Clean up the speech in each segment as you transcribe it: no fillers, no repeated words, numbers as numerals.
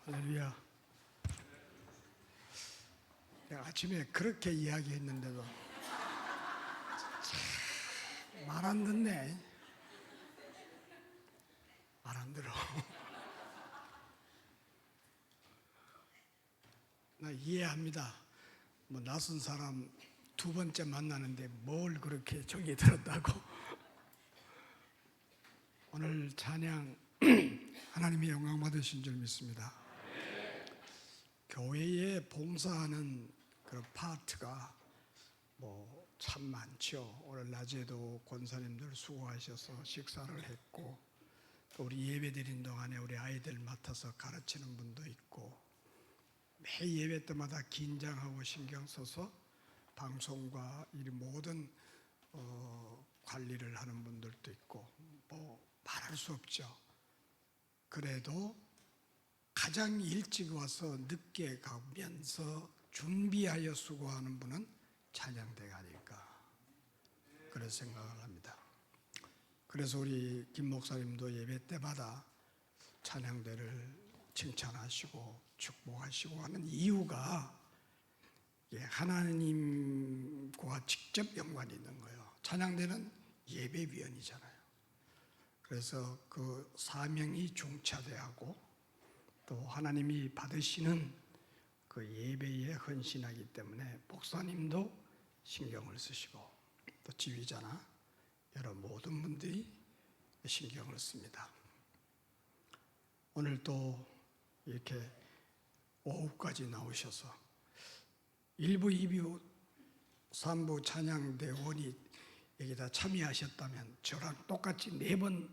할렐루야. 내가 아침에 그렇게 이야기했는데도 말 안 듣네. 말 안 들어. 나 이해합니다. 뭐 낯선 사람 두 번째 만나는데 뭘 그렇게 정이 들었다고. 오늘 찬양 하나님의 영광 받으신 줄 믿습니다. 교회에 봉사하는 그런 파트가 뭐 참 많죠. 오늘 낮에도 권사님들 수고하셔서 식사를 했고, 또 우리 예배 드린 동안에 우리 아이들 맡아서 가르치는 분도 있고, 매 예배 때마다 긴장하고 신경 써서 방송과 이 모든 관리를 하는 분들도 있고, 뭐 말할 수 없죠. 그래도 가장 일찍 와서 늦게 가면서 준비하여 수고하는 분은 찬양대가 아닐까, 그런 생각을 합니다. 그래서 우리 김 목사님도 예배 때마다 찬양대를 칭찬하시고 축복하시고 하는 이유가 하나님과 직접 연관이 있는 거예요. 찬양대는 예배위원이잖아요. 그래서 그 사명이 중차대하고 또 하나님이 받으시는 그 예배에 헌신하기 때문에 목사님도 신경을 쓰시고 또 지휘자나 여러 모든 분들이 신경을 씁니다. 오늘 또 이렇게 오후까지 나오셔서 1부, 2부, 3부 찬양대원이 여기다 참여하셨다면 저랑 똑같이 4번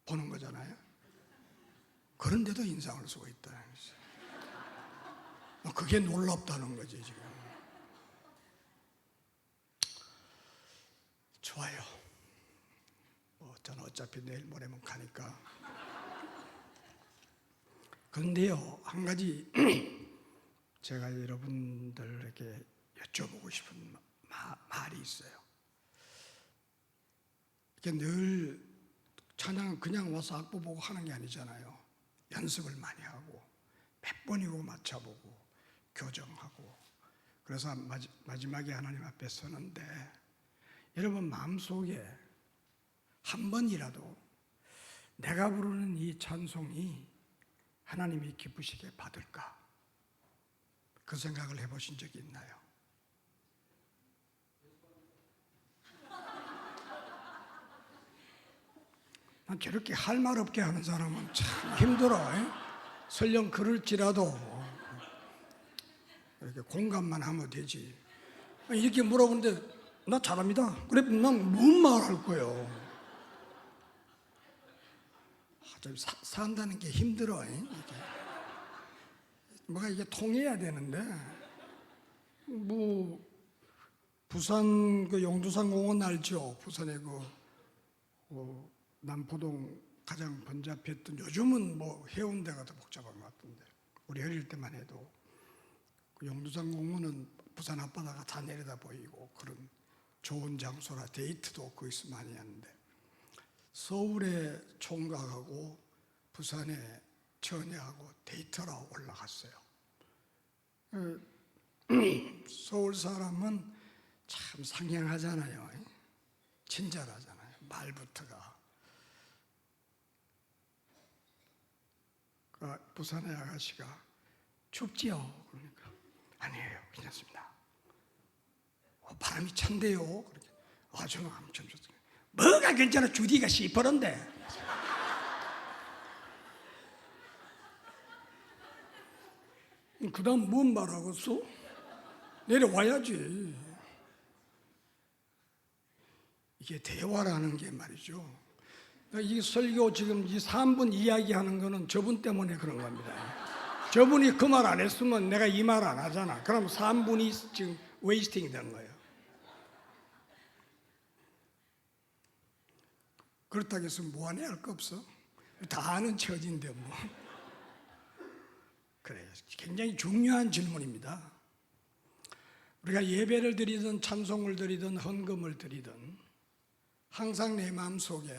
보는 거잖아요. 그런데도 인상을 쓰고 있다는 거죠. 그게 놀랍다는 거지 지금. 좋아요. 저는 어차피 내일 모레면 가니까. 그런데요, 한 가지 제가 여러분들에게 여쭤보고 싶은 말이 있어요. 이렇게 늘 찬양은 그냥 와서 악보 보고 하는 게 아니잖아요. 연습을 많이 하고 몇 번이고 맞춰보고 교정하고, 그래서 마지막에 하나님 앞에 서는데 여러분 마음속에 한 번이라도 내가 부르는 이 찬송이 하나님이 기쁘시게 받을까, 그 생각을 해보신 적이 있나요? 난 저렇게 할 말 없게 하는 사람은 참 힘들어. 설령 그럴지라도 이렇게 공감만 하면 되지. 이렇게 물어보는데 나 잘합니다. 그래, 난 뭔 말 할 거예요. 좀 산다는 게 힘들어. 뭐가 이게 통해야 되는데, 뭐 부산 그 용두산 공원 알죠? 부산에 그 남포동 가장 번잡했던, 요즘은 뭐 해운대가 더 복잡한 것 같은데, 우리 어릴 때만 해도 그 용두산 공원은 부산 앞바다가 다 내려다 보이고 그런 좋은 장소라 데이트도 거기서 많이 하는데, 서울에 총각하고 부산에 처녀하고 데이트하러 올라갔어요. 서울 사람은 참 상냥하잖아요. 친절하잖아요. 말부터가. 부산의 아가씨가 춥지요? 그러니까 아니에요, 괜찮습니다. 바람이 찬대요. 그렇게. 저는 엄청 좋습니다. 뭐가 괜찮아, 주디가 시퍼런데. 그 다음 뭔 말하겠어? 내려와야지. 이게 대화라는 게 말이죠. 이 설교 지금 이 3분 이야기하는 거는 저분 때문에 그런 겁니다. 저분이 그 말 안 했으면 내가 이 말 안 하잖아. 그럼 3분이 지금 웨이스팅 된 거예요. 그렇다고 해서 무한해야 할 거 없어? 다 아는 처지인데 뭐. 그래요. 굉장히 중요한 질문입니다. 우리가 예배를 드리든 찬송을 드리든 헌금을 드리든 항상 내 마음속에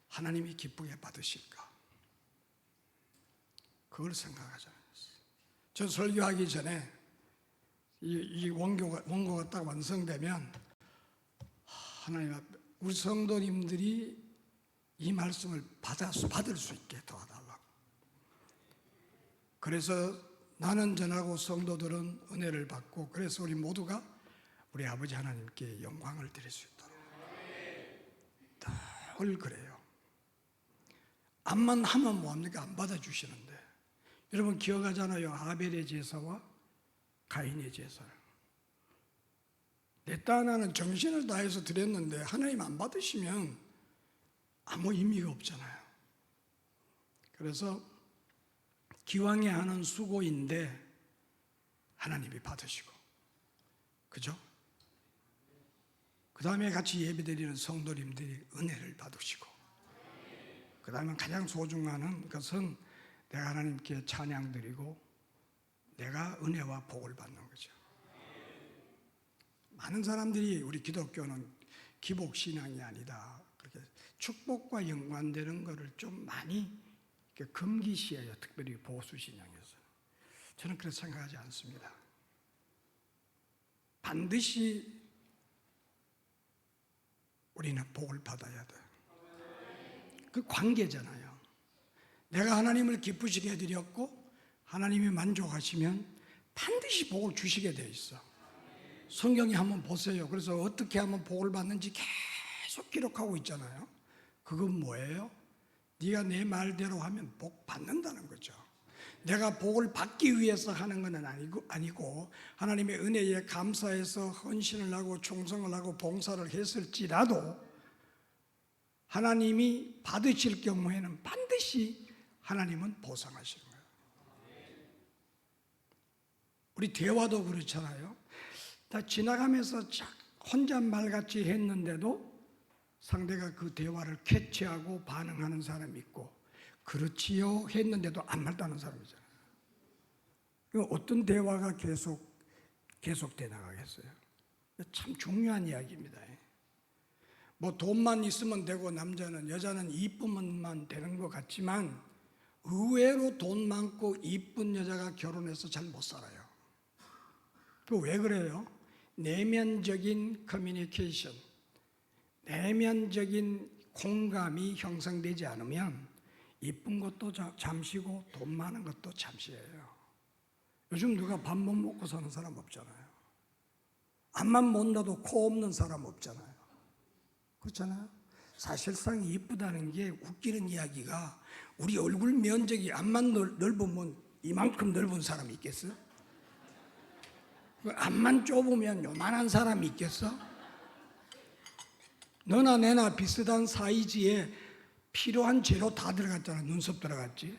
하나님이 기쁘게 받으실까? 그걸 생각하잖아요. 저 설교하기 전에 이 원고가 딱 완성되면 하나님 앞에 우리 성도님들이 이 말씀을 받을 수 있게 도와달라고. 그래서 나는 전하고 성도들은 은혜를 받고, 그래서 우리 모두가 우리 아버지 하나님께 영광을 드릴 수 있도록 늘 그래요. 암만 하면 뭐합니까? 안 받아주시는데. 여러분 기억하잖아요. 아벨의 제사와 가인의 제사를. 내 딸 하나는 정신을 다해서 드렸는데 하나님 안 받으시면 아무 의미가 없잖아요. 그래서 기왕에 하는 수고인데 하나님이 받으시고, 그죠? 그 다음에 같이 예배드리는 성도님들이 은혜를 받으시고, 그 다음에 가장 소중한 것은 내가 하나님께 찬양드리고 내가 은혜와 복을 받는 거죠. 많은 사람들이 우리 기독교는 기복신앙이 아니다, 그렇게 축복과 연관되는 것을 좀 많이 금기시해요. 특별히 보수신앙에서. 저는 그렇게 생각하지 않습니다. 반드시 우리는 복을 받아야 돼요. 그 관계잖아요. 내가 하나님을 기쁘시게 해드렸고 하나님이 만족하시면 반드시 복을 주시게 돼 있어. 성경에 한번 보세요. 그래서 어떻게 하면 복을 받는지 계속 기록하고 있잖아요. 그건 뭐예요? 네가 내 말대로 하면 복 받는다는 거죠. 내가 복을 받기 위해서 하는 건 아니고 하나님의 은혜에 감사해서 헌신을 하고 충성을 하고 봉사를 했을지라도 하나님이 받으실 경우에는 반드시 하나님은 보상하시는 거예요. 우리 대화도 그렇잖아요. 다 지나가면서 혼잣말같이 했는데도 상대가 그 대화를 캐치하고 반응하는 사람이 있고, 그렇지요 했는데도 안 맞다는 사람이잖아요. 어떤 대화가 계속돼 나가겠어요? 참 중요한 이야기입니다. 뭐 돈만 있으면 되고 여자는 이쁘면만 되는 것 같지만 의외로 돈 많고 이쁜 여자가 결혼해서 잘 못 살아요. 그 왜 그래요? 내면적인 커뮤니케이션, 내면적인 공감이 형성되지 않으면 이쁜 것도 잠시고 돈 많은 것도 잠시예요. 요즘 누가 밥 못 먹고 사는 사람 없잖아요. 앞만 못 놔도 코 없는 사람 없잖아요. 그렇잖아요. 사실상 이쁘다는 게 웃기는 이야기가, 우리 얼굴 면적이 앞만 넓으면 이만큼 넓은 사람이 있겠어? 앞만 좁으면 요만한 사람이 있겠어? 너나 내나 비슷한 사이즈에 필요한 재료 다 들어갔잖아. 눈썹 들어갔지,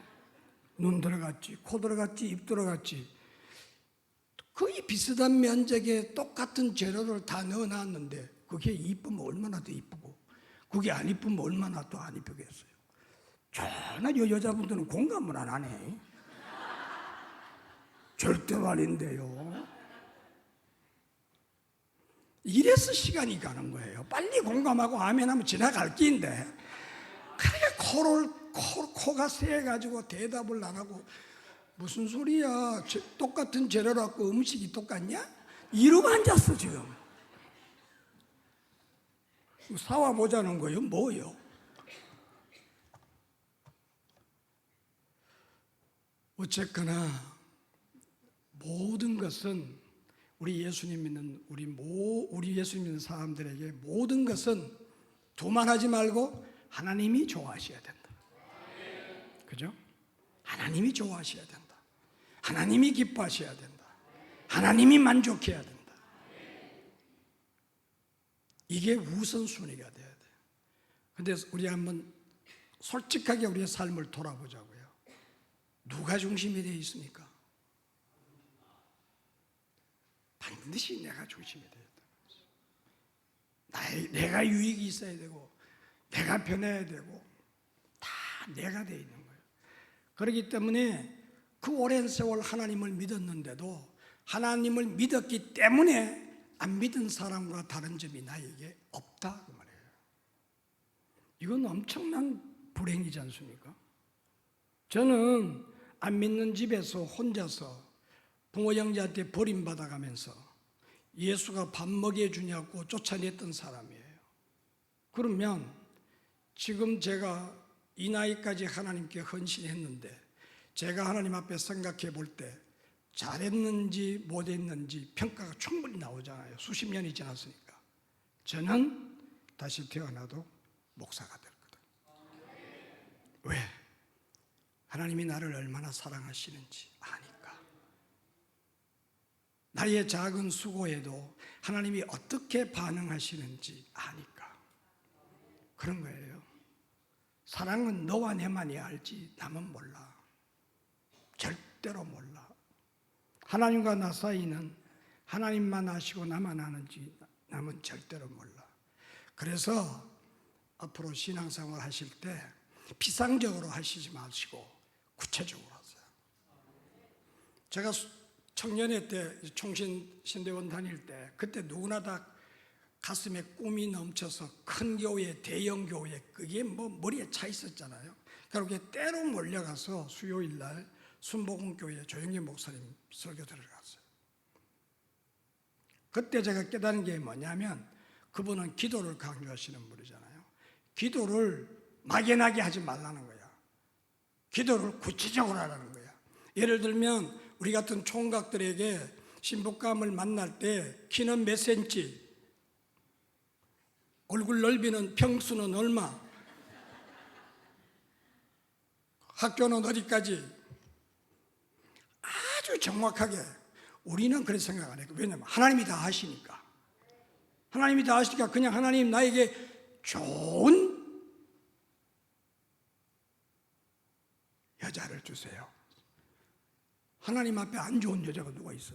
눈 들어갔지, 코 들어갔지, 입 들어갔지. 거의 비슷한 면적에 똑같은 재료를 다 넣어놨는데 그게 이쁘면 얼마나 더 이쁘고 그게 안 이쁘면 얼마나 더 안 이쁘겠어요. 전혀 여자분들은 공감을 안 하네. 절대로 아닌데요. 이래서 시간이 가는 거예요. 빨리 공감하고 아멘하면 지나갈 끼인데 코가 세가지고 대답을 안 하고 무슨 소리야, 똑같은 재료로 갖고 음식이 똑같냐? 이러고 앉았어 지금. 사와 보자는 거예요? 뭐요? 어쨌거나 모든 것은 우리 예수님 믿는 우리 예수님 믿는 사람들에게 모든 것은 두말하지 말고 하나님이 좋아하셔야 된다. 그죠? 하나님이 좋아하셔야 된다. 하나님이 기뻐하셔야 된다. 하나님이 만족해야 된다. 이게 우선순위가 돼야 돼요. 근데 우리 한번 솔직하게 우리의 삶을 돌아보자고요. 누가 중심이 되어 있습니까? 반드시 내가 중심이 되어야 돼요. 내가 유익이 있어야 되고 내가 변해야 되고 다 내가 되어 있는 거예요. 그렇기 때문에 그 오랜 세월 하나님을 믿었는데도 하나님을 믿었기 때문에 안 믿은 사람과 다른 점이 나에게 없다 그 말이에요. 이건 엄청난 불행이지 않습니까? 저는 안 믿는 집에서 혼자서 부모 형제한테 버림받아가면서 예수가 밥 먹여주냐고 쫓아냈던 사람이에요. 그러면 지금 제가 이 나이까지 하나님께 헌신했는데 제가 하나님 앞에 생각해 볼 때 잘했는지 못했는지 평가가 충분히 나오잖아요. 수십 년이 지났으니까. 저는 다시 태어나도 목사가 될 거다. 왜? 하나님이 나를 얼마나 사랑하시는지 아니까. 나의 작은 수고에도 하나님이 어떻게 반응하시는지 아니까. 그런 거예요. 사랑은 너와 내만이 알지 남은 몰라. 절대로 몰라. 하나님과 나 사이는 하나님만 아시고 나만 아는지 남은 절대로 몰라. 그래서 앞으로 신앙생활 하실 때 피상적으로 하시지 마시고 구체적으로 하세요. 제가 청년회 때 총신대원 다닐 때 그때 누구나 다 가슴에 꿈이 넘쳐서 큰 교회, 대형 교회 그게 뭐 머리에 차 있었잖아요. 그렇게 때로 몰려가서 수요일 날 순복음교회 조영기 목사님 설교 들어갔어요. 그때 제가 깨달은 게 뭐냐면 그분은 기도를 강조하시는 분이잖아요. 기도를 막연하게 하지 말라는 거야. 기도를 구체적으로 하라는 거야. 예를 들면 우리 같은 총각들에게 신부감을 만날 때 키는 몇 센치, 얼굴 넓이는 평수는 얼마, 학교는 어디까지 아주 정확하게. 우리는 그렇게 생각 안 해요. 왜냐하면 하나님이 다 아시니까. 하나님이 다 아시니까 그냥 하나님 나에게 좋은 여자를 주세요. 하나님 앞에 안 좋은 여자가 누가 있어?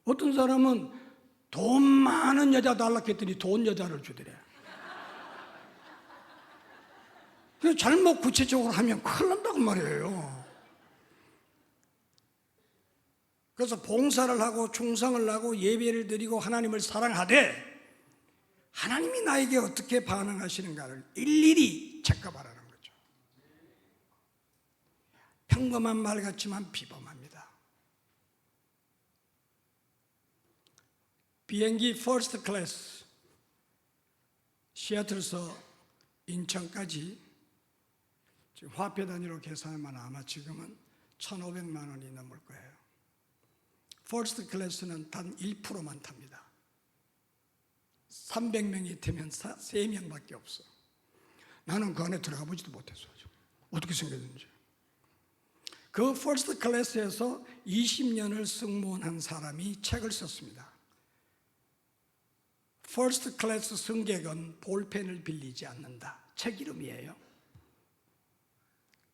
어떤 사람은 돈 많은 여자 달라고 했더니 돈 여자를 주더래. 잘못 구체적으로 하면 큰일 난다고 말이에요. 그래서 봉사를 하고 충성을 하고 예배를 드리고 하나님을 사랑하되 하나님이 나에게 어떻게 반응하시는가를 일일이 체크하라는 거죠. 평범한 말 같지만 비범합니다. 비행기 퍼스트 클래스 시애틀에서 인천까지 지금 화폐 단위로 계산하면 아마 지금은 1,500만 원이 넘을 거예요. 퍼스트 클래스는 단 1%만 탑니다. 300명이 타면 3명밖에 없어. 나는 그 안에 들어가 보지도 못했어. 어떻게 생겼는지. 그 퍼스트 클래스에서 20년을 승무원한 사람이 책을 썼습니다. 퍼스트 클래스 승객은 볼펜을 빌리지 않는다. 책 이름이에요.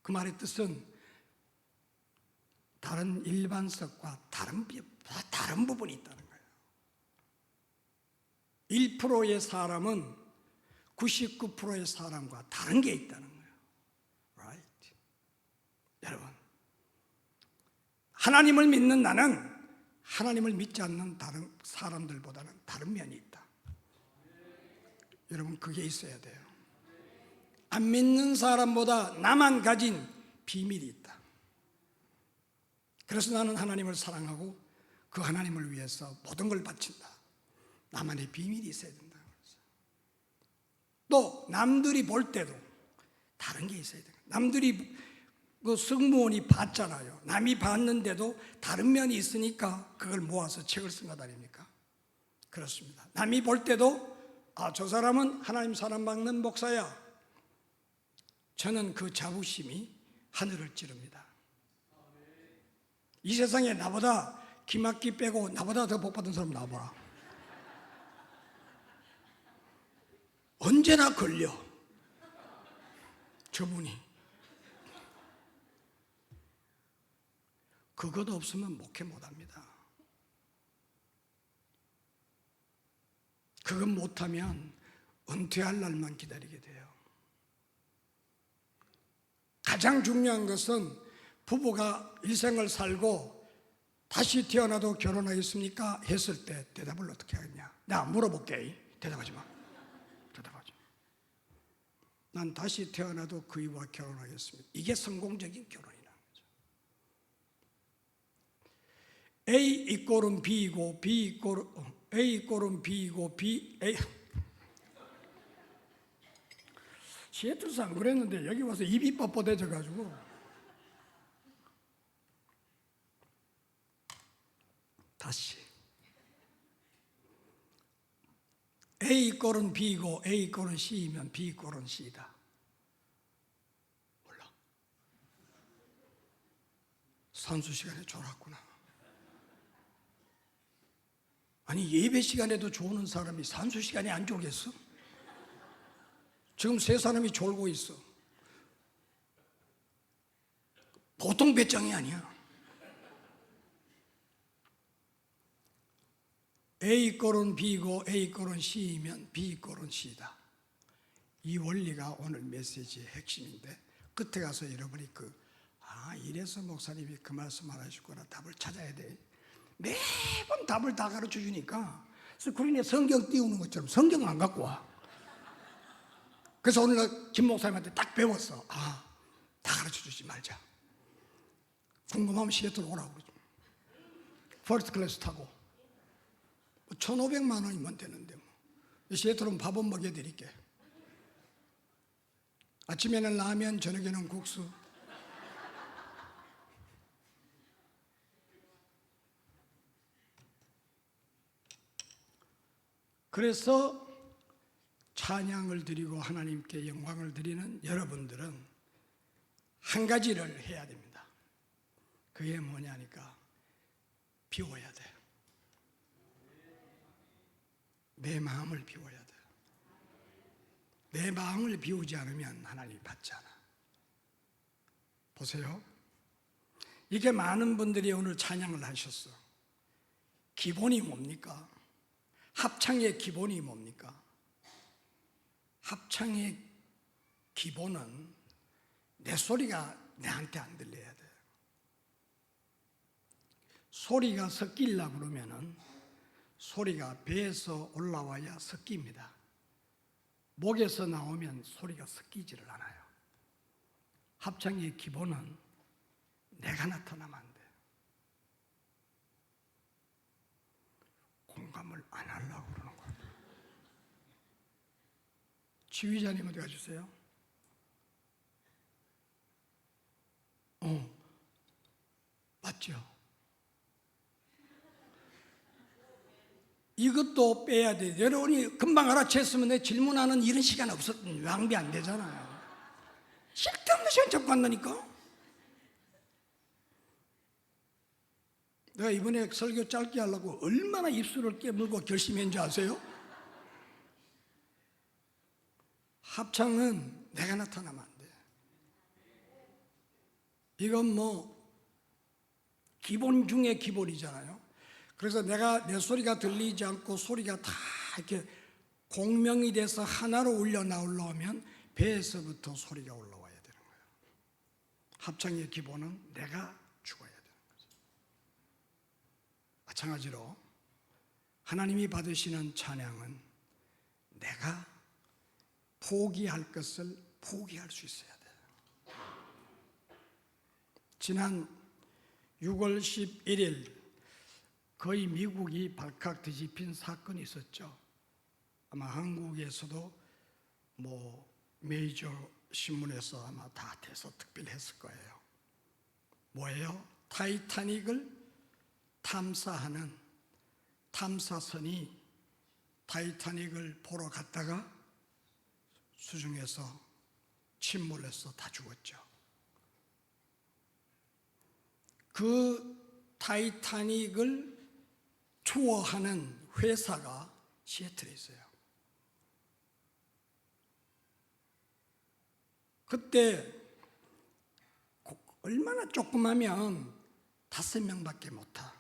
그 말의 뜻은 다른 일반석과 다른 부분이 있다는 거예요. 1%의 사람은 99%의 사람과 다른 게 있다는 거예요. Right? 여러분, 하나님을 믿는 나는 하나님을 믿지 않는 다른 사람들보다는 다른 면이 있다. 여러분, 그게 있어야 돼요. 안 믿는 사람보다 나만 가진 비밀이 있다. 그래서 나는 하나님을 사랑하고 그 하나님을 위해서 모든 걸 바친다. 나만의 비밀이 있어야 된다. 또 남들이 볼 때도 다른 게 있어야 된다. 남들이 그 승무원이 봤잖아요. 남이 봤는데도 다른 면이 있으니까 그걸 모아서 책을 쓴 것 아닙니까? 그렇습니다. 남이 볼 때도 저 사람은 하나님 사람 받는 목사야. 저는 그 자부심이 하늘을 찌릅니다. 이 세상에 나보다 기막기 빼고 나보다 더 복받은 사람 나와봐라. 언제나 걸려. 저분이. 그것 없으면 목회 못합니다. 그것 못하면 은퇴할 날만 기다리게 돼요. 가장 중요한 것은 부부가 일생을 살고 다시 태어나도 결혼하겠습니까? 했을 때 대답을 어떻게 하겠냐? 내가 물어볼게. 대답하지 마. 대답하지 마. 난 다시 태어나도 그이와 결혼하겠습니다. 이게 성공적인 결혼이라는 거죠. A 이꼴은 B이고 A 이꼴은 B이고 시애틀에서 안 그랬는데 여기 와서 입이 뻣뻣해져 가지고 다시 A 이꼴은 B이고 A 이꼴은 C이면 B 이꼴은 C다. 몰라. 산수 시간에 졸았구나. 아니 예배 시간에도 조는 사람이 산수 시간에 안 졸겠어? 지금 세 사람이 졸고 있어. 보통 배짱이 아니야. A 꼴은 B고 A 꼴은 C이면 B 꼴은 C다. 이 원리가 오늘 메시지의 핵심인데 끝에 가서 여러분이 이래서 목사님이 그 말씀 안 하셨구나 답을 찾아야 돼. 매번 답을 다 가르쳐 주니까 스크린에 성경 띄우는 것처럼 성경 안 갖고 와. 그래서 오늘 김 목사님한테 딱 배웠어. 다 가르쳐 주지 말자. 궁금하면 시애틀 오라고 그러죠. 퍼스트 클래스 타고 1,500만 원이면 되는데 시애틀은 밥은 먹여드릴게. 아침에는 라면, 저녁에는 국수. 그래서 찬양을 드리고 하나님께 영광을 드리는 여러분들은 한 가지를 해야 됩니다. 그게 뭐냐니까 비워야 돼요. 내 마음을 비워야 돼요. 내 마음을 비우지 않으면 하나님이 받지 않아. 보세요. 이게 많은 분들이 오늘 찬양을 하셨어. 기본이 뭡니까? 합창의 기본이 뭡니까? 합창의 기본은 내 소리가 내한테 안 들려야 돼. 소리가 섞이려고 그러면은 소리가 배에서 올라와야 섞입니다. 목에서 나오면 소리가 섞이지를 않아요. 합창의 기본은 내가 나타나면 안 돼. 공감을 안 하려고 그러는 거야. 지휘자님 어디 가주세요? 맞죠? 이것도 빼야 돼. 여러분이 금방 알아챘으면 내 질문하는 이런 시간 낭비 안 되잖아요. 쓸데없는 시간 잡고 한다니까. 내가 이번에 설교 짧게 하려고 얼마나 입술을 깨물고 결심했는지 아세요? 합창은 내가 나타나면 안 돼. 이건 기본 중에 기본이잖아요. 그래서 내 소리가 들리지 않고 소리가 다 이렇게 공명이 돼서 하나로 울려 나오려면 배에서부터 소리가 올라와야 되는 거예요. 합창의 기본은 내가 죽어야 되는 거죠. 마찬가지로 하나님이 받으시는 찬양은 내가 포기할 것을 포기할 수 있어야 돼요. 지난 6월 11일 거의 미국이 발칵 뒤집힌 사건이 있었죠. 아마 한국에서도 메이저 신문에서 아마 다 대서특필했을 거예요. 뭐예요? 타이타닉을 탐사하는 탐사선이 타이타닉을 보러 갔다가 수중에서 침몰해서 다 죽었죠. 그 타이타닉을 투어하는 회사가 시애틀에 있어요. 그때 얼마나 조그마면 5명밖에 못 타.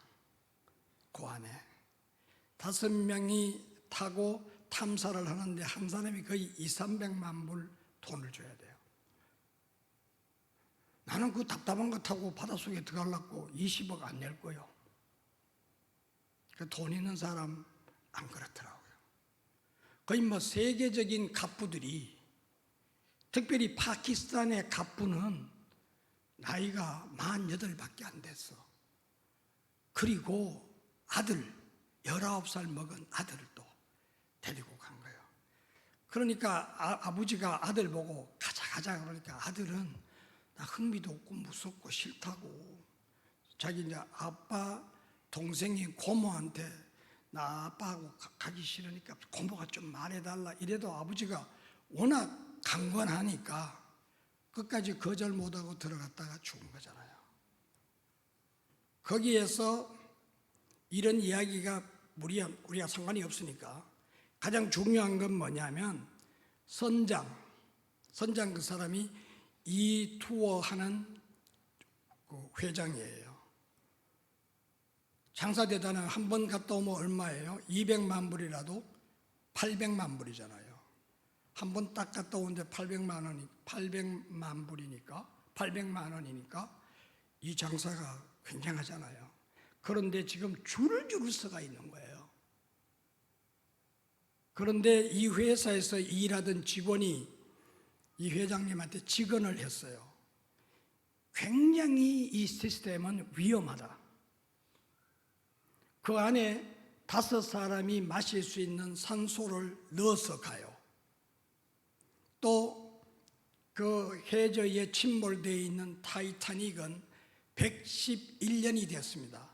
그 안에 5명이 타고 탐사를 하는데 한 사람이 거의 200~300만 불 돈을 줘야 돼요. 나는 그 답답한 거 타고 바닷속에 들어가려고 20억 안 낼 거예요. 돈 있는 사람 안 그렇더라고요. 거의 세계적인 갑부들이 특별히 파키스탄의 갑부는 나이가 48밖에 안 됐어. 그리고 아들, 19살 먹은 아들을 또 데리고 간 거예요. 그러니까 아버지가 아들 보고 가자 그러니까 아들은 나 흥미도 없고 무섭고 싫다고. 자기 이제 아빠 동생이 고모한테 나 아빠하고 가기 싫으니까 고모가 좀 말해달라 이래도 아버지가 워낙 강권하니까 끝까지 거절 못하고 들어갔다가 죽은 거잖아요. 거기에서 이런 이야기가 우리가 상관이 없으니까 가장 중요한 건 뭐냐면 선장 그 사람이 이 투어하는 그 회장이에요. 장사대단은 한 번 갔다 오면 얼마예요? 200만 불이라도 800만 불이잖아요. 한 번 딱 갔다 오는데 800만 불이니까 800만 원이니까 이 장사가 굉장하잖아요. 그런데 지금 줄을 서가 있는 거예요. 그런데 이 회사에서 일하던 직원이 이 회장님한테 직언을 했어요. 굉장히 이 시스템은 위험하다. 그 안에 5사람이 마실 수 있는 산소를 넣어서 가요. 또 그 해저에 침몰되어 있는 타이타닉은 111년이 됐습니다.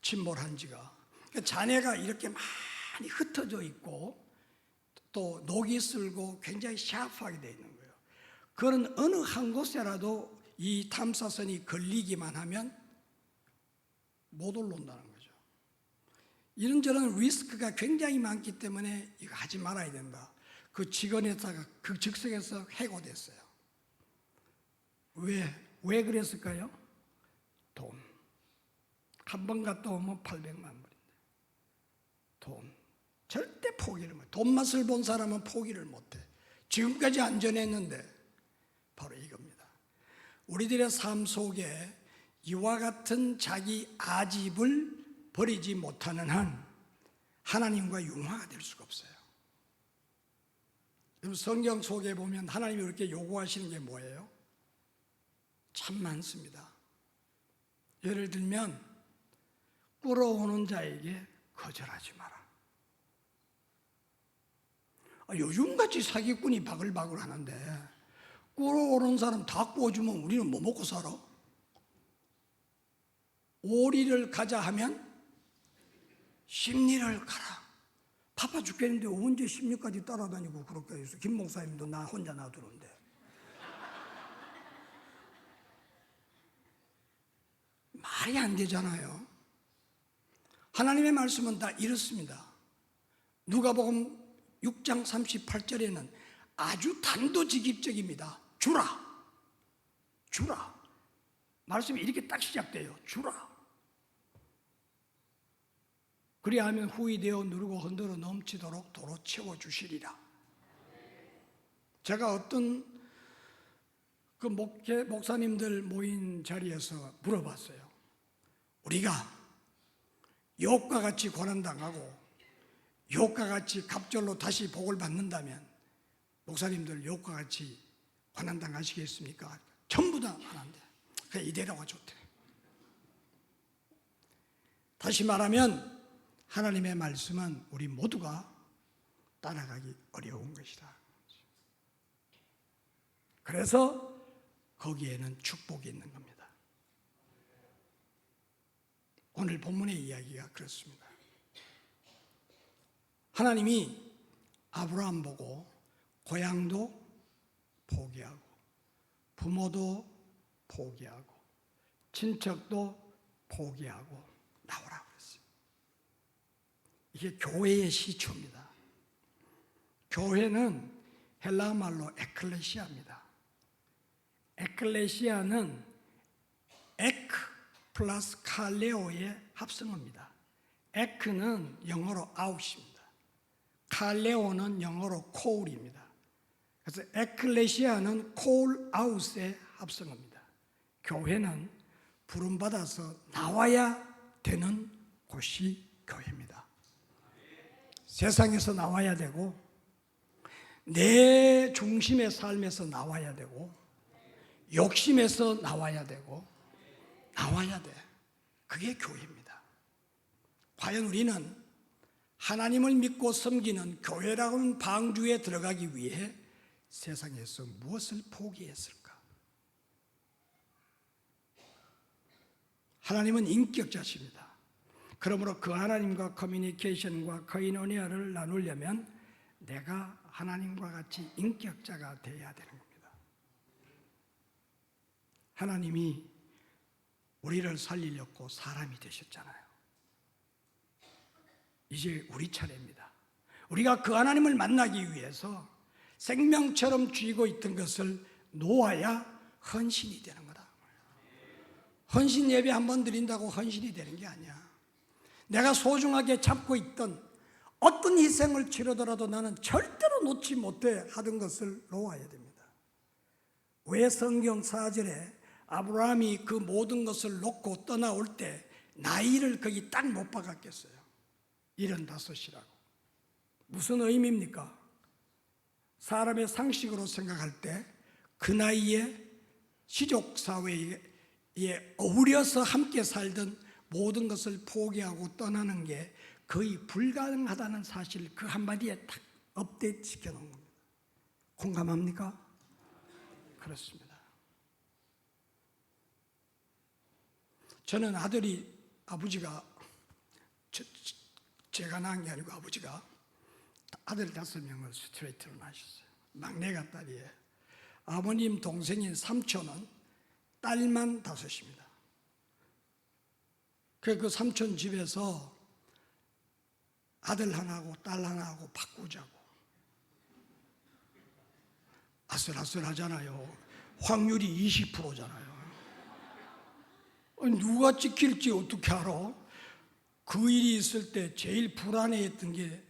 침몰한 지가. 잔해가 이렇게 많이 흩어져 있고 또 녹이 슬고 굉장히 샤프하게 되어 있는 거예요. 그런 어느 한 곳에라도 이 탐사선이 걸리기만 하면 못 올라온다는 거죠. 이런저런 리스크가 굉장히 많기 때문에 이거 하지 말아야 된다. 그 직원에다가 그 즉석에서 해고됐어요. 왜 그랬을까요? 돈. 한 번 갔다 오면 800만 불인데. 돈. 절대 포기를 못해. 돈 맛을 본 사람은 포기를 못해. 지금까지 안전했는데 바로 이겁니다. 우리들의 삶 속에 이와 같은 자기 아집을 버리지 못하는 한 하나님과 융화가 될 수가 없어요. 성경 속에 보면 하나님이 이렇게 요구하시는 게 뭐예요? 참 많습니다. 예를 들면 끌어오는 자에게 거절하지 마라. 요즘같이 사기꾼이 바글바글 하는데 끌어오는 사람 다 구워주면 우리는 뭐 먹고 살아? 오리를 가자 하면 십리를 가라. 바빠 죽겠는데 언제 십리까지 따라다니고 그렇게 해서 김 목사님도 나 혼자 놔두는데. 말이 안 되잖아요. 하나님의 말씀은 다 이렇습니다. 누가복음 6장 38절에는 아주 단도직입적입니다. 주라. 말씀이 이렇게 딱 시작돼요. 주라. 그리하면 후히 되어 누르고 흔들어 넘치도록 도로 채워주시리라. 제가 어떤 그 목사님들 모인 자리에서 물어봤어요. 우리가 욥과 같이 고난당하고 욥과 같이 갑절로 다시 복을 받는다면 목사님들 욥과 같이 고난당하시겠습니까? 전부 다 안 한대. 그냥 이대로가 좋대. 다시 말하면 하나님의 말씀은 우리 모두가 따라가기 어려운 것이다. 그래서 거기에는 축복이 있는 겁니다. 오늘 본문의 이야기가 그렇습니다. 하나님이 아브라함 보고 고향도 포기하고 부모도 포기하고 친척도 포기하고 나오라고 했어요. 이게 교회의 시초입니다. 교회는 헬라 말로 에클레시아입니다. 에클레시아는 에크 플러스 칼레오의 합성어입니다. 에크는 영어로 아웃입니다. 칼레오는 영어로 코울입니다. 그래서 에클레시아는 콜 아웃의 합성어입니다. 교회는 부름받아서 나와야 되는 곳이 교회입니다. 세상에서 나와야 되고 내 중심의 삶에서 나와야 되고, 욕심에서 나와야 되고, 나와야 돼. 그게 교회입니다. 과연 우리는 하나님을 믿고 섬기는 교회라는 방주에 들어가기 위해 세상에서 무엇을 포기했을까? 하나님은 인격자십니다. 그러므로 그 하나님과 커뮤니케이션과 코이노니아를 나누려면 내가 하나님과 같이 인격자가 되어야 되는 겁니다. 하나님이 우리를 살리려고 사람이 되셨잖아요. 이제 우리 차례입니다. 우리가 그 하나님을 만나기 위해서 생명처럼 쥐고 있던 것을 놓아야 헌신이 되는 거다. 헌신 예배 한 번 드린다고 헌신이 되는 게 아니야. 내가 소중하게 잡고 있던 어떤 희생을 치르더라도 나는 절대로 놓지 못해 하던 것을 놓아야 됩니다. 왜 성경 4절에 아브라함이 그 모든 것을 놓고 떠나올 때 나이를 거기 딱 못 박았겠어요? 75이라고. 무슨 의미입니까? 사람의 상식으로 생각할 때 그 나이에 시족사회에 어울려서 함께 살던 모든 것을 포기하고 떠나는 게 거의 불가능하다는 사실 그 한마디에 딱 업데이트 시켜놓은 겁니다. 공감합니까? 그렇습니다. 저는 아버지가 제가 낳은 게 아니고 아버지가 아들 5명을 스트레이트로 낳으셨어요. 막내가 딸이에요. 아버님 동생인 삼촌은 딸만 5입니다. 그 삼촌 집에서 아들 하나하고 딸 하나하고 바꾸자고. 아슬아슬하잖아요. 확률이 20%잖아요. 누가 찍힐지 어떻게 알아? 그 일이 있을 때 제일 불안해했던 게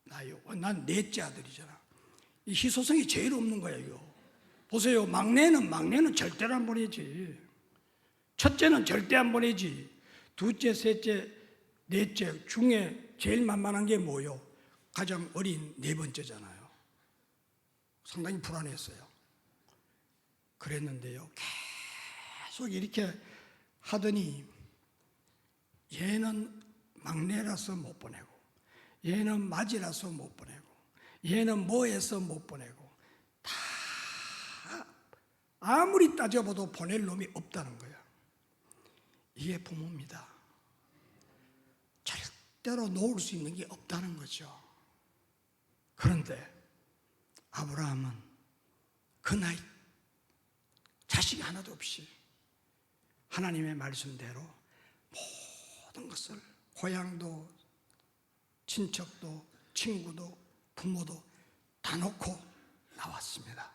나요. 난 넷째 아들이잖아. 이 희소성이 제일 없는 거예요. 보세요. 막내는 절대로 안 보내지. 첫째는 절대 안 보내지. 둘째, 셋째, 넷째 중에 제일 만만한 게 뭐요? 가장 어린 4번째잖아요. 상당히 불안했어요. 그랬는데요. 계속 이렇게 하더니 얘는 막내라서 못 보내고, 얘는 맞이라서 못 보내고, 얘는 뭐해서 못 보내고, 다 아무리 따져봐도 보낼 놈이 없다는 거야. 이게 부모입니다. 절대로 놓을 수 있는 게 없다는 거죠. 그런데 아브라함은 그 나이 자식이 하나도 없이 하나님의 말씀대로 모든 것을, 고향도 친척도 친구도 부모도 다 놓고 나왔습니다.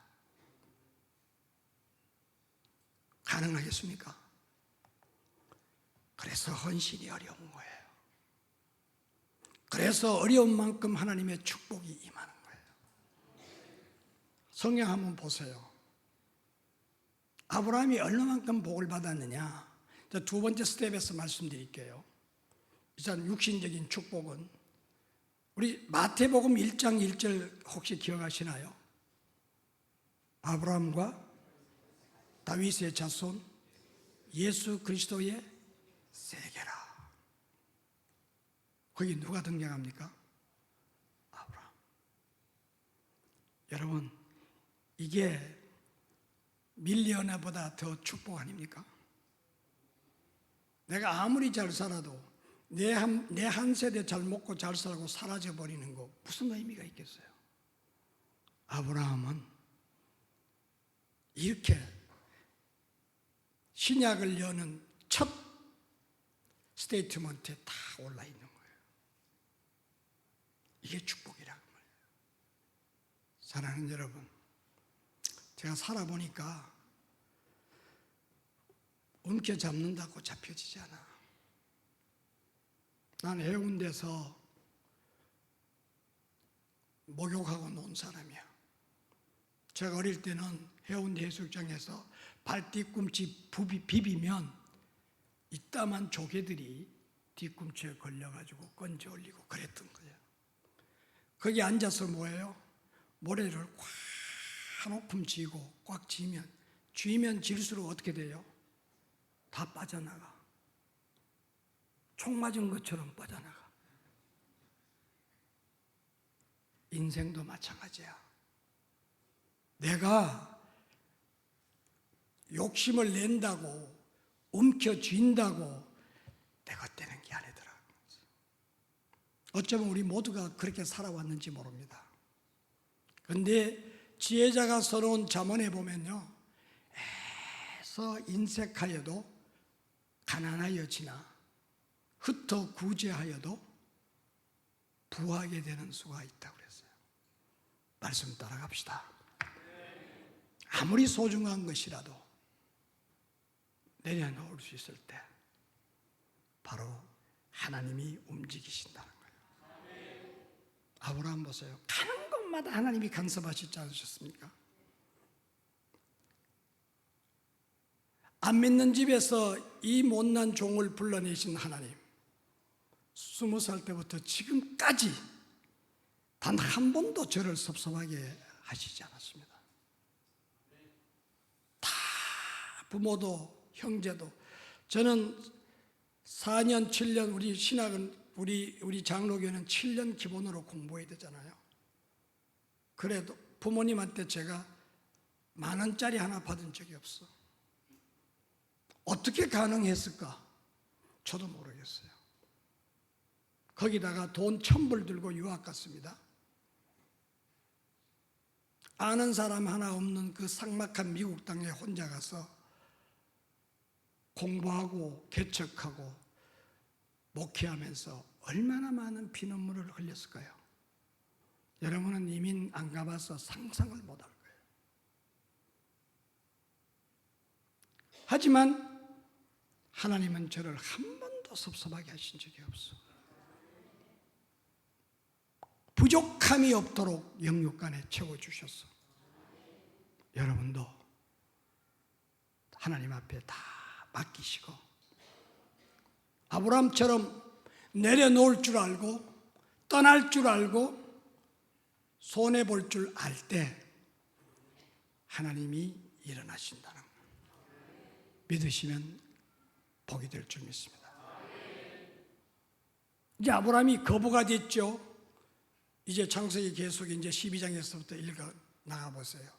가능하겠습니까? 그래서 헌신이 어려운 거예요. 그래서 어려운 만큼 하나님의 축복이 임하는 거예요. 성경 한번 보세요. 아브라함이 얼마만큼 복을 받았느냐? 두 번째 스텝에서 말씀드릴게요. 일단 육신적인 축복은 우리 마태복음 1장 1절 혹시 기억하시나요? 아브라함과 다윗의 자손 예수 그리스도의 세계라. 거기 누가 등장합니까? 아브라함. 여러분, 이게 밀리언어보다 더 축복 아닙니까? 내가 아무리 잘 살아도 내 한 세대 잘 먹고 잘 살고 사라져버리는 거 무슨 의미가 있겠어요? 아브라함은 이렇게 신약을 여는 첫 스테이트먼트에 다 올라 있는 거예요. 이게 축복이라는 거예요. 사랑하는 여러분, 제가 살아보니까 움켜잡는다고 잡혀지지 않아. 난 해운대에서 목욕하고 논 사람이야. 제가 어릴 때는 해운대 해수욕장에서 발 뒤꿈치 비비면 이따만 조개들이 뒤꿈치에 걸려가지고 건져 올리고 그랬던 거예요. 거기 앉아서 뭐예요? 모래를 꽉 한 오품 쥐고 꽉 쥐면 질수록 어떻게 돼요? 다 빠져나가. 총 맞은 것처럼 빠져나가. 인생도 마찬가지야. 내가 욕심을 낸다고 움켜쥔다고 내가 되는 게 아니더라. 어쩌면 우리 모두가 그렇게 살아왔는지 모릅니다. 그런데 지혜자가 써놓은 잠언에 보면요, 애써 인색하여도 가난하여 지나 흩어 구제하여도 부하게 되는 수가 있다고 그랬어요. 말씀 따라갑시다. 아무리 소중한 것이라도 내려놓을 수 있을 때 바로 하나님이 움직이신다는 거예요. 아브라함 보세요. 가는 곳마다 하나님이 간섭하시지 않으셨습니까? 안 믿는 집에서 이 못난 종을 불러내신 하나님, 20살 때부터 지금까지 단 한 번도 저를 섭섭하게 하시지 않았습니다. 다 부모도 형제도. 저는 4년 7년 우리 신학은 우리 장로교는 7년 기본으로 공부해야 되잖아요. 그래도 부모님한테 제가 10,000원짜리 하나 받은 적이 없어. 어떻게 가능했을까? 저도 모르겠어요. 거기다가 돈 1,000불 들고 유학 갔습니다. 아는 사람 하나 없는 그 삭막한 미국 땅에 혼자 가서 공부하고 개척하고 목회하면서 얼마나 많은 피눈물을 흘렸을까요? 여러분은 이민 안 가봐서 상상을 못할 거예요. 하지만 하나님은 저를 한 번도 섭섭하게 하신 적이 없어. 부족함이 없도록 영육간에 채워주셨어. 여러분도 하나님 앞에 다 맡기시고 아브라함처럼 내려놓을 줄 알고 떠날 줄 알고 손해볼 줄 알 때 하나님이 일어나신다는 것 믿으시면 복이 될 줄 믿습니다. 이제 아브라함이 거부가 됐죠. 이제 창세기 계속 이제 12장에서부터 읽어 나가보세요.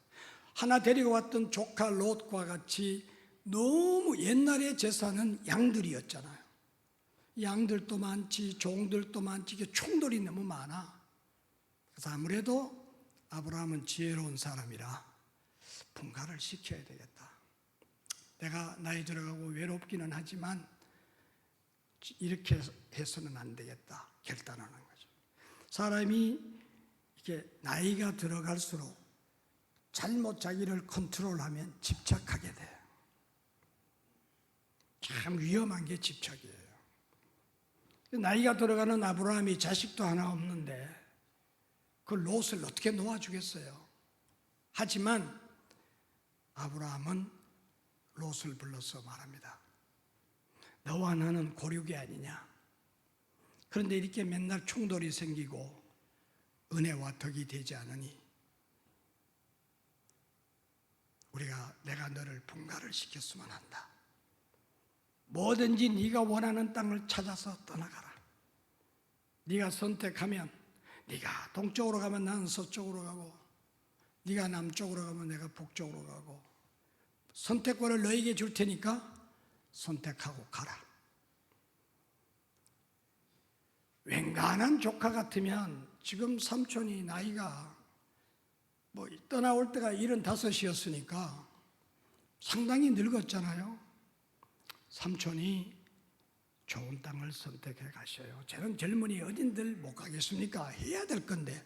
하나 데리고 왔던 조카 롯과 같이 너무 옛날의 재산은 양들이었잖아요. 양들도 많지 종들도 많지 이게 총들이 너무 많아. 그래서 아무래도 아브라함은 지혜로운 사람이라 분가를 시켜야 되겠다. 내가 나이 들어가고 외롭기는 하지만 이렇게 해서는 안 되겠다 결단하는 거죠. 사람이 이렇게 나이가 들어갈수록 잘못 자기를 컨트롤하면 집착하게 돼요. 참 위험한 게 집착이에요. 나이가 들어가는 아브라함이 자식도 하나 없는데 그 롯을 어떻게 놓아주겠어요? 하지만 아브라함은 롯을 불러서 말합니다. 너와 나는 고륙이 아니냐? 그런데 이렇게 맨날 충돌이 생기고 은혜와 덕이 되지 않으니 내가 너를 분가를 시켰으면 한다. 뭐든지 네가 원하는 땅을 찾아서 떠나가라. 네가 선택하면 네가 동쪽으로 가면 나는 서쪽으로 가고 네가 남쪽으로 가면 내가 북쪽으로 가고 선택권을 너에게 줄 테니까 선택하고 가라. 웬간한 조카 같으면 지금 삼촌이 나이가 떠나올 때가 75이었으니까 상당히 늙었잖아요. 삼촌이 좋은 땅을 선택해 가셔요. 저는 젊은이 어딘들 못 가겠습니까? 해야 될 건데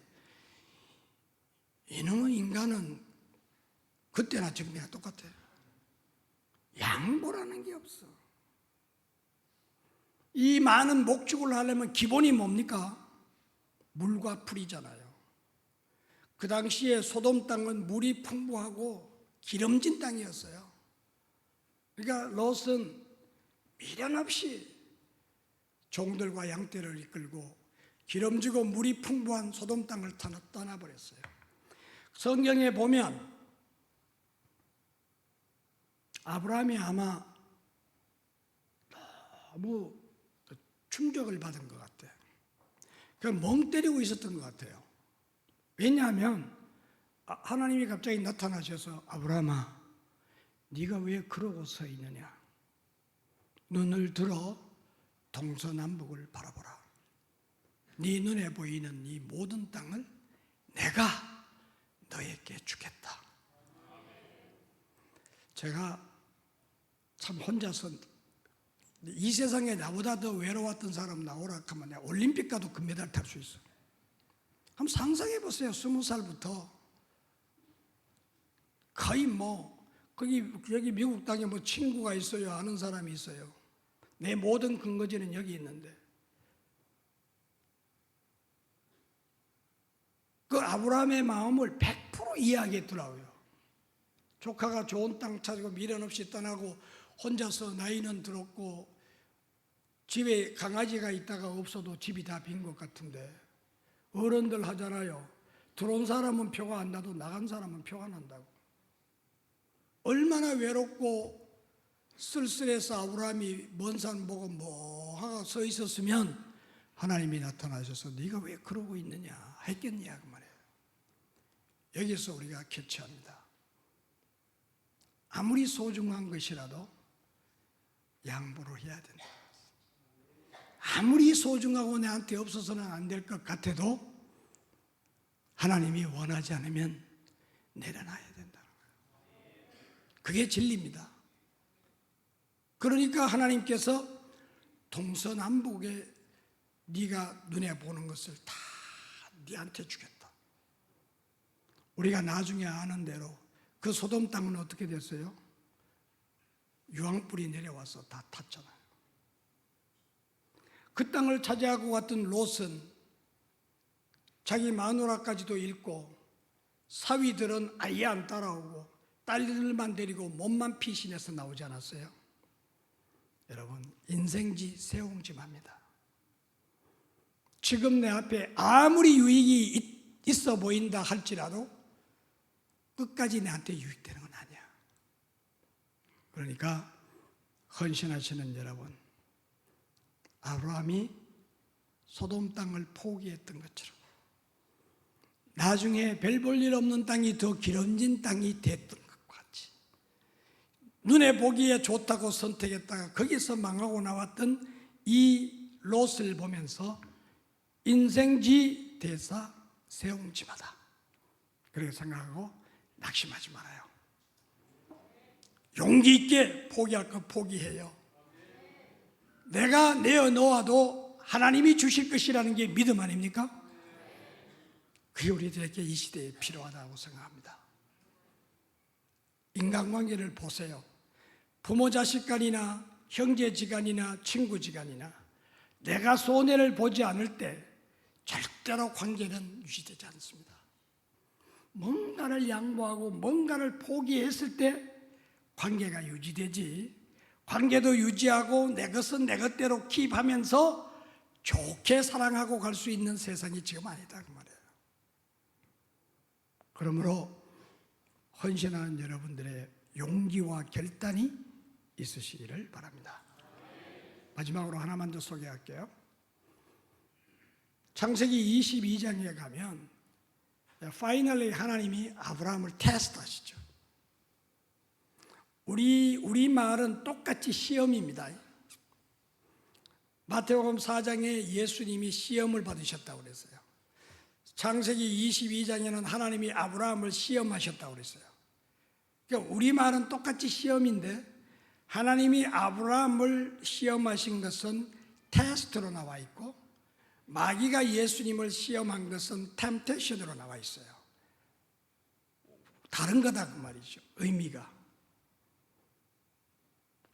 이놈의 인간은 그때나 지금이나 똑같아요. 양보라는 게 없어. 이 많은 목축을 하려면 기본이 뭡니까? 물과 풀이잖아요. 그 당시에 소돔 땅은 물이 풍부하고 기름진 땅이었어요. 그러니까 롯은 미련 없이 종들과 양떼를 이끌고 기름지고 물이 풍부한 소돔 땅을 떠나버렸어요. 성경에 보면 아브라함이 아마 너무 충격을 받은 것 같아요. 그냥 멍 때리고 있었던 것 같아요. 왜냐하면 하나님이 갑자기 나타나셔서 아브라함아, 네가 왜 그러고 서 있느냐? 눈을 들어 동서남북을 바라보라. 네 눈에 보이는 이 모든 땅을 내가 너에게 주겠다. 제가 참 혼자서 이 세상에 나보다 더 외로웠던 사람 나오라 하면 내가 올림픽 가도 금메달 탈 수 있어. 한번 상상해 보세요. 20살부터 거의 여기 미국 땅에 친구가 있어요, 아는 사람이 있어요. 내 모든 근거지는 여기 있는데 그 아브라함의 마음을 100% 이해하겠더라고요. 조카가 좋은 땅 찾고 미련 없이 떠나고 혼자서 나이는 들었고 집에 강아지가 있다가 없어도 집이 다 빈 것 같은데 어른들 하잖아요. 들어온 사람은 표가 안 나도 나간 사람은 표가 난다고. 얼마나 외롭고 쓸쓸해서 아브라함이 먼 산 보고 뭐 서 있었으면 하나님이 나타나셔서 네가 왜 그러고 있느냐 했겠냐 그 말이에요. 여기서 우리가 캐치합니다. 아무리 소중한 것이라도 양보를 해야 된다. 아무리 소중하고 내한테 없어서는 안 될 것 같아도 하나님이 원하지 않으면 내려놔야 된다는 거예요. 그게 진리입니다. 그러니까 하나님께서 동서남북에 네가 눈에 보는 것을 다 네한테 주겠다. 우리가 나중에 아는 대로 그 소돔 땅은 어떻게 됐어요? 유황불이 내려와서 다 탔잖아요. 그 땅을 차지하고 갔던 롯은 자기 마누라까지도 잃고 사위들은 아예 안 따라오고 딸들만 데리고 몸만 피신해서 나오지 않았어요? 여러분, 인생지 세옹지마입니다. 지금 내 앞에 아무리 유익이 있어 보인다 할지라도 끝까지 내한테 유익되는 건 아니야. 그러니까 헌신하시는 여러분, 아브라함이 소돔 땅을 포기했던 것처럼 나중에 별 볼 일 없는 땅이 더 기름진 땅이 됐던 것과 같이 눈에 보기에 좋다고 선택했다가 거기서 망하고 나왔던 이 롯을 보면서 인생지 대사 세옹지마다 그렇게 생각하고 낙심하지 말아요. 용기 있게 포기할 거 포기해요. 내가 내어놓아도 하나님이 주실 것이라는 게 믿음 아닙니까? 그게 우리들에게 이 시대에 필요하다고 생각합니다. 인간관계를 보세요. 부모 자식 간이나 형제 지간이나 친구 지간이나 내가 손해를 보지 않을 때 절대로 관계는 유지되지 않습니다. 뭔가를 양보하고 뭔가를 포기했을 때 관계가 유지되지, 관계도 유지하고 내 것은 내 것대로 킵하면서 좋게 사랑하고 갈 수 있는 세상이 지금 아니다 그 말이에요. 그러므로 헌신하는 여러분들의 용기와 결단이 있으시기를 바랍니다. 마지막으로 하나만 더 소개할게요. 창세기 22장에 가면 파이널리 하나님이 아브라함을 테스트하시죠. 우리 말은 똑같이 시험입니다. 마태복음 4장에 예수님이 시험을 받으셨다고 그랬어요. 창세기 22장에는 하나님이 아브라함을 시험하셨다고 그랬어요. 그러니까 우리 말은 똑같이 시험인데 하나님이 아브라함을 시험하신 것은 테스트로 나와 있고 마귀가 예수님을 시험한 것은 템테이션으로 나와 있어요. 다른 거다 그 말이죠. 의미가.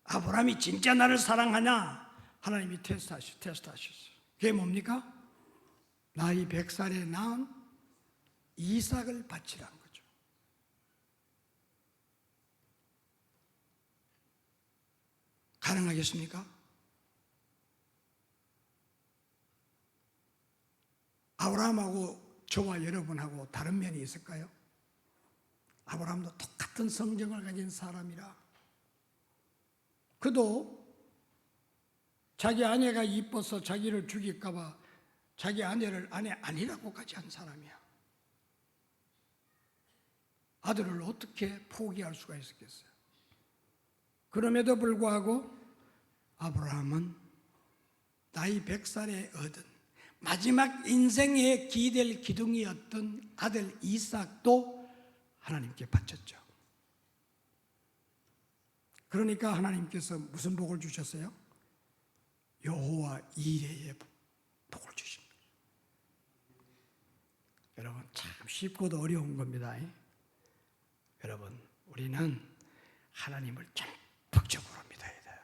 아브라함이 진짜 나를 사랑하냐? 하나님이 테스트하셨어요. 그게 뭡니까? 나이 100살에 낳은 이삭을 바치라는 거죠. 가능하겠습니까? 아브라함하고 저와 여러분하고 다른 면이 있을까요? 아브라함도 똑같은 성정을 가진 사람이라. 그도 자기 아내가 이뻐서 자기를 죽일까 봐 자기 아내를 아내 아니라고까지 한 사람이야. 아들을 어떻게 포기할 수가 있었겠어요? 그럼에도 불구하고 아브라함은 나이 100살에 얻은 마지막 인생의 기댈 기둥이었던 아들 이삭도 하나님께 바쳤죠. 그러니까 하나님께서 무슨 복을 주셨어요? 여호와 이레의 복을 주십니다. 여러분, 참 쉽고도 어려운 겁니다. 여러분, 우리는 하나님을 전폭적으로 믿어야 돼요.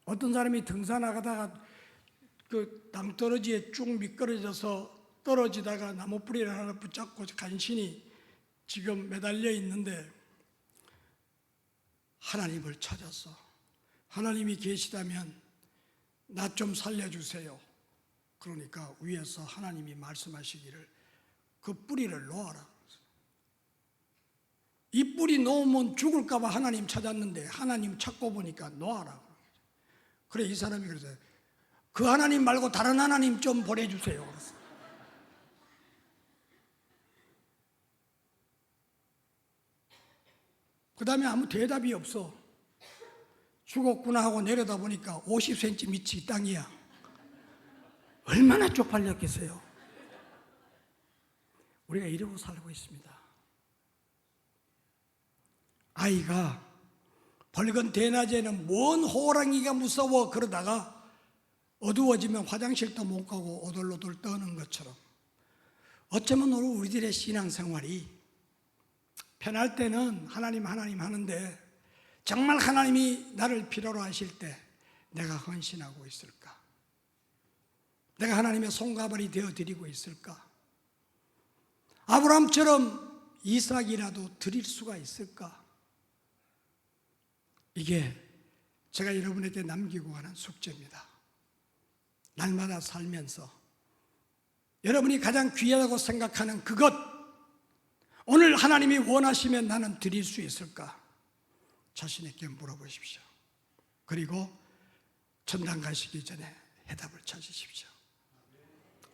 어떤 사람이 등산하다가 그 남떨어지에 쭉 미끄러져서 떨어지다가 나무 뿌리를 하나 붙잡고 간신히 지금 매달려 있는데 하나님을 찾았어. 하나님이 계시다면 나 좀 살려주세요. 그러니까 위에서 하나님이 말씀하시기를 그 뿌리를 놓아라. 이 뿌리 놓으면 죽을까 봐 하나님 찾았는데 하나님 찾고 보니까 놓아라. 그래, 이 사람이 그러세요. 그 하나님 말고 다른 하나님 좀 보내주세요. 그랬어요. 그 다음에 아무 대답이 없어. 죽었구나 하고 내려다 보니까 50cm 밑이 땅이야. 얼마나 쪽팔렸겠어요. 우리가 이러고 살고 있습니다. 아이가 밝은 대낮에는 뭔 호랑이가 무서워 그러다가 어두워지면 화장실도 못 가고 오돌오돌 떠는 것처럼 어쩌면 우리들의 신앙생활이 편할 때는 하나님 하는데 정말 하나님이 나를 필요로 하실 때 내가 헌신하고 있을까? 내가 하나님의 손가발이 되어드리고 있을까? 아브라함처럼 이삭이라도 드릴 수가 있을까? 이게 제가 여러분에게 남기고 가는 숙제입니다. 날마다 살면서 여러분이 가장 귀하다고 생각하는 그것, 오늘 하나님이 원하시면 나는 드릴 수 있을까? 자신에게 물어보십시오. 그리고 천당 가시기 전에 해답을 찾으십시오.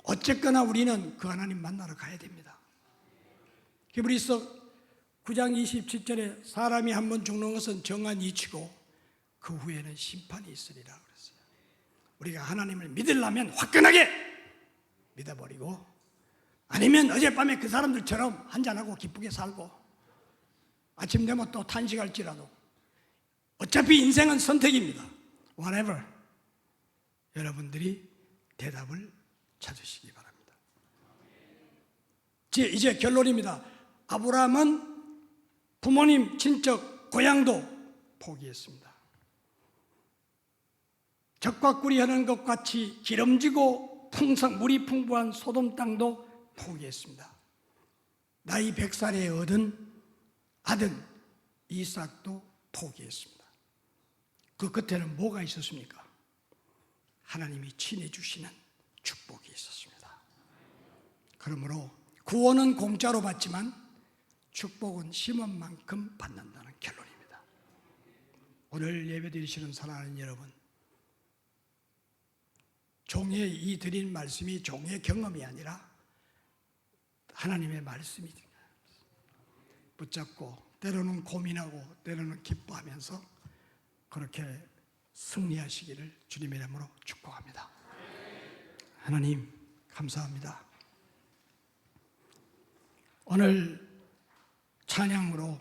어쨌거나 우리는 그 하나님 만나러 가야 됩니다. 히브리서 9장 27절에 사람이 한 번 죽는 것은 정한 이치고 그 후에는 심판이 있으리라 그랬어요. 우리가 하나님을 믿으려면 화끈하게 믿어버리고, 아니면 어젯밤에 그 사람들처럼 한잔하고 기쁘게 살고 아침 되면 또 탄식할지라도 어차피 인생은 선택입니다. Whatever. 여러분들이 대답을 찾으시기 바랍니다. 이제 결론입니다. 아브라함은 부모님, 친척, 고향도 포기했습니다. 적과 꿀이 하는 것 같이 기름지고 물이 풍부한 소돔 땅도 포기했습니다. 나이 100살에 얻은 아들 이삭도 포기했습니다. 그 끝에는 뭐가 있었습니까? 하나님이 친히 주시는 축복이 있었습니다. 그러므로 구원은 공짜로 받지만 축복은 심은 만큼 받는다는 결론입니다. 오늘 예배드리시는 사랑하는 여러분, 종의 이 드린 말씀이 종의 경험이 아니라 하나님의 말씀이 붙잡고 때로는 고민하고 때로는 기뻐하면서 그렇게 승리하시기를 주님의 이름으로 축복합니다. 하나님 감사합니다. 오늘 찬양으로